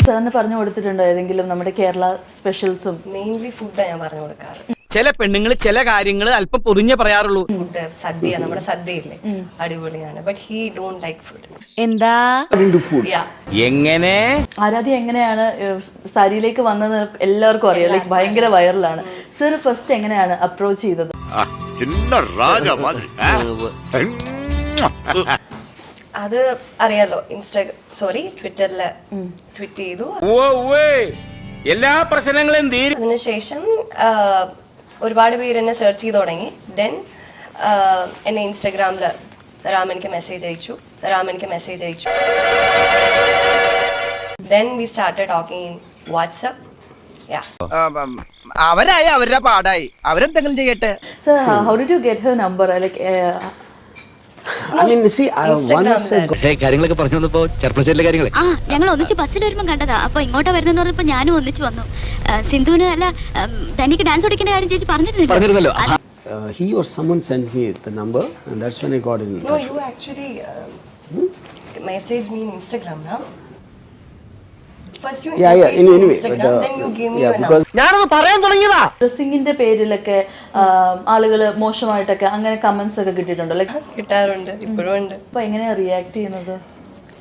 സാറിന് പറഞ്ഞു കൊടുത്തിട്ടുണ്ടോ ഏതെങ്കിലും നമ്മുടെ കേരള സ്പെഷ്യൽസും? മെയിൻലി ഫുഡാണ് ഞാൻ പറഞ്ഞു കൊടുക്കാറ്. ചില പെണ്ണുങ്ങൾ ചില കാര്യങ്ങൾ അല്പം പൊറിഞ്ഞേ പറയാറുള്ളൂ. ഫുഡ് സദ്യ, നമ്മുടെ സദ്യയില്ലേ അടിപൊളിയാണ്. But he don't like food. എന്താ എങ്ങനെ ആരാധ്യ എങ്ങനെയാണ് സാരിയിലേക്ക് വന്നത് എല്ലാവർക്കും അറിയാം, ലൈക്ക് ഭയങ്കര വൈറലാണ്. സർ ഫസ്റ്റ് എങ്ങനെയാണ് അപ്രോച്ച് ചെയ്തത്? അത് അറിയാലോ, ട്വിറ്ററില് ട്വീറ്റ് ചെയ്തു. എല്ലാ പ്രശ്നങ്ങളും അതിനുശേഷം ഒരുപാട് പേര് എന്നെ സെർച്ച് ചെയ്ത് തുടങ്ങി. ദെൻ എന്നെ ഇൻസ്റ്റഗ്രാമില് റാം എനിക്ക് മെസ്സേജ് അയച്ചു. Then we started talking in WhatsApp. അവരായി അവരുടെ പാടായി, അവരെന്തെങ്കിലും ചെയ്യട്ടെ. Sir, how did you get her number? Like കാര്യങ്ങളൊക്കെ പറഞ്ഞു വന്നപ്പോ ചെറുപ്പശ്ശേരിയിലെ കാര്യങ്ങൾ ഞങ്ങൾ ഒന്നിച്ച് ബസ്സിൽ വരുമ്പോ കണ്ടതാ. അപ്പൊ ഇങ്ങോട്ടാ വരുന്നെന്ന് പറഞ്ഞപ്പോ ഞാനും ഒന്നിച്ച് വന്നു. സിന്ധുവിന് അല്ല തനിക്ക് ഡാൻസ് പഠിക്കേണ്ട കാര്യം ചേച്ചി പറഞ്ഞിരുന്നല്ലോ. He or someone sent me the number and that's when I got in touch. No, you actually messaged me in Instagram, no? First you messaged me in Instagram, then you gave me your number. ഞാനത് പറയാൻ തുടങ്ങിയതാ. ഡ്രസ്സിങ്ങിന്റെ പേരിലൊക്കെ ആളുകള് മോശമായിട്ടൊക്കെ അങ്ങനെ comments ഒക്കെ കിട്ടിയിട്ടുണ്ടോ? Like കിട്ടാറുണ്ട്, ഇപ്പോഴും ഉണ്ട്. അപ്പൊ എങ്ങനെയാ റിയാക്ട് ചെയ്യുന്നത്?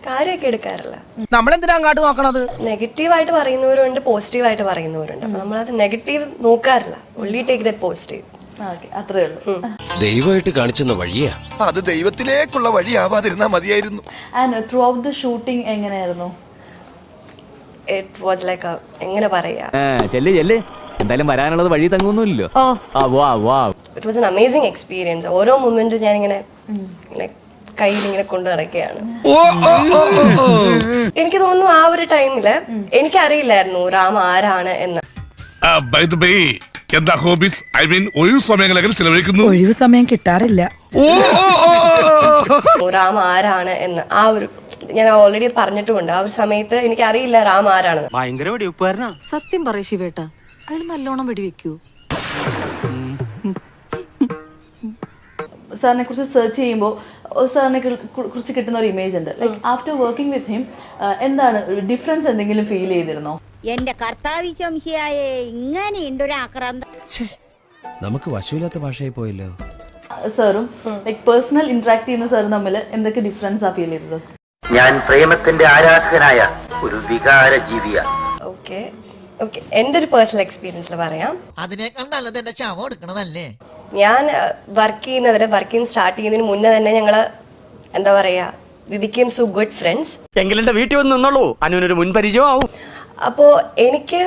കാര്യമൊക്കെ എടുക്കാറില്ല. നമ്മളെന്തിനാ അങ്ങോട്ട് നോക്കണത്? നെഗറ്റീവായിട്ട് പറയുന്നവരുണ്ട്, പോസിറ്റീവായിട്ട് പറയുന്നവരുണ്ട്. അപ്പൊ നമ്മളത് നെഗറ്റീവ് നോക്കാറില്ല. only take that positive. അത്രേ ഉള്ളൂ. ദൈവമായിട്ട് കാണിച്ചെന്ന വഴിയാ അത് ദൈവത്തിലേക്കുള്ള വഴിയാവാതിരുന്നാ മതിയായിരുന്നു. And through out the shooting എങ്ങനെയായിരുന്നു? It was like a എങ്ങനെ പറയാ, എന്തായാലും വരാനുള്ളത് വഴി തങ്ങുന്നില്ലല്ലോ. it was an amazing experience. ഓരോ മൊമെന്റ് ഞാൻ ഇങ്ങനെ കയ്യിൽ ഇങ്ങനെ കൊണ്ടു നടക്കുകയാണ്. എനിക്ക് തോന്നുന്നു ആ ഒരു ടൈമില് എനിക്കറിയില്ലായിരുന്നു റാം ആരാണ് എന്ന്. എന്താ ഹോബീസ്? ഐ മീൻ ഒഴിവ് സമയങ്ങൾ ചിലവഴിക്കുന്നു? ഒഴിവ് സമയം കിട്ടാറില്ല. റാം ആരാണ് എന്ന് ആ ഒരു ഞാൻ ഓൾറെഡി പറഞ്ഞിട്ടുമുണ്ട്. ആ ഒരു സമയത്ത് എനിക്ക് അറിയില്ല റാം ആരാണെന്ന്. ഭയങ്കര വെടിവെപ്പായിരുന്നാ. സത്യം പറയ് ശിവേട്ട, അയാൾ നല്ലോണം വെടിവെക്കൂ. സാറിനെ കുറിച്ച് സെർച്ച് ചെയ്യുമ്പോൾ സാറിനെ കുറിച്ച് കിട്ടുന്ന ഒരു ഇമേജ് ഉണ്ട്. Like after working with him എന്താണ് ഡിഫറൻസ് എന്തെങ്കിലും ഫീൽ ചെയ്തിരുന്നോ? എന്റെ കർത്താവിശ്വംശിയായേ, ഇങ്ങനെയുണ്ടൊരു ആക്രാന്തം. നമുക്ക് വശമില്ലാത്ത ഭാഷയായി പോയല്ലോ. സാറും ലൈക്ക് പേഴ്സണൽ ഇന്ററാക്ട് ചെയ്യുന്ന സാറും തമ്മിൽ എന്തൊക്കെ ഡിഫറൻസ് ആ ഫീൽ ചെയ്തത്? ഞാൻ പ്രേമത്തിന്റെ ആരാധകനായ ഒരു വികാര ജീവിയാണ്. ഓക്കെ എന്റെ ഒരു പേഴ്സണൽ എക്സ്പീരിയൻസിൽ പറയാം. അതിനേക്കാൾ നല്ലത് എന്റെ ശവം എടുക്കണതല്ലേ. ഞാൻ വർക്കിംഗ് സ്റ്റാർട്ട് ചെയ്യുന്നതിന് മുന്നേ തന്നെ ഞങ്ങള് എന്താ പറയാ, we became so good friends. എങ്കിലും എന്റെ വീട്ടിൽ വന്ന് നിന്നോളൂ, അനുവിനൊരു മുൻപരിചയം ആവും. അപ്പോ എനിക്ക്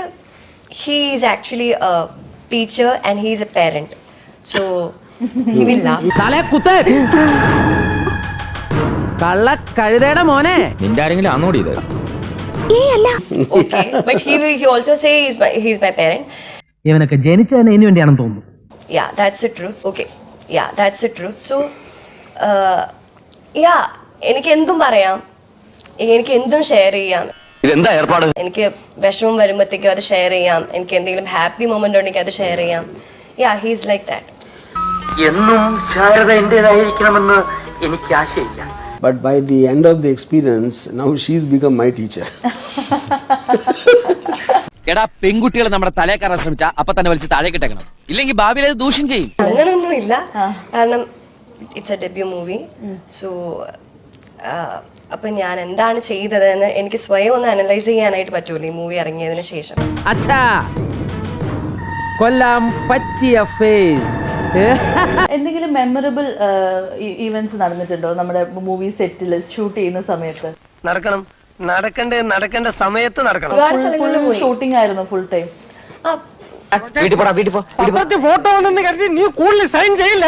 he is actually A teacher and he is A parent. So he will laugh. കള്ള കഴുതയുടെ മോനെ, നിന്റെ ആരെങ്കിലും ആണോടി ഇത്? Okay, but he also say he's my parent. ഇവനൊക്കെ ജനിച്ചതിന് ഇതിനു വേണ്ടിയാണെന്ന് തോന്നുന്നു. Yeah, that's the truth. Okay, yeah, that's the truth. So, എനിക്ക് എന്തും പറയാം, എനിക്ക് എന്തും ഷെയർ ചെയ്യാം. ഇതെന്താ ഏർപ്പാട്? എനിക്ക് വിഷമം വരുമ്പോഴത്തേക്കും അത് ഷെയർ ചെയ്യാം. എനിക്ക് എന്തെങ്കിലും ഹാപ്പി മൊമെന്റ് ഉണ്ടെങ്കിൽ അത് ഷെയർ ചെയ്യാം. Yeah, he's like that. എന്നും ശാരദ എന്റേതായിരിക്കണമെന്ന് എനിക്ക് ആശയില്ല. But by the end of the experience, now she's become my teacher. എടാ, പെൺകുട്ടികൾ നമ്മുടെ തലേ കയറാൻ ശ്രമിച്ചാ അപ്പൊ തന്നെ വലിച്ച് താഴെ കിട്ടണം, ഇല്ലെങ്കിൽ ഭാവിയിൽ അത് ദൂഷ്യം ചെയ്യും. അങ്ങനൊന്നും ഇല്ല, കാരണം it's A debut movie. So അപ്പൊ ഞാൻ എന്താണ് ചെയ്തതെന്ന് എനിക്ക് സ്വയം ഒന്ന് അനലൈസ് ചെയ്യാനായിട്ട് പറ്റൂല ഈ മൂവി ഇറങ്ങിയതിന് ശേഷം. അച്ഛാ, കൊല്ലാൻ പറ്റിയ ഫേസ്. എന്തെങ്കിലും മെമ്മറബിൾ ഈവന്റ്സ് നടന്നിട്ടുണ്ടോ നമ്മുടെ മൂവി സെറ്റിൽ ഷൂട്ട് ചെയ്യുന്ന സമയത്ത്? നടക്കേണ്ട സമയത്ത് നടക്കണം. ഒരുപാട് സ്ഥലങ്ങളിൽ പോയി. ഷൂട്ടിംഗ് ആയിരുന്നു ഫുൾ ടൈം. വീട്ടിൽ പോ. ഫോട്ടോ ഒന്നും കരുതി നീ കൂടുതൽ സൈൻ ചെയ്യില്ല.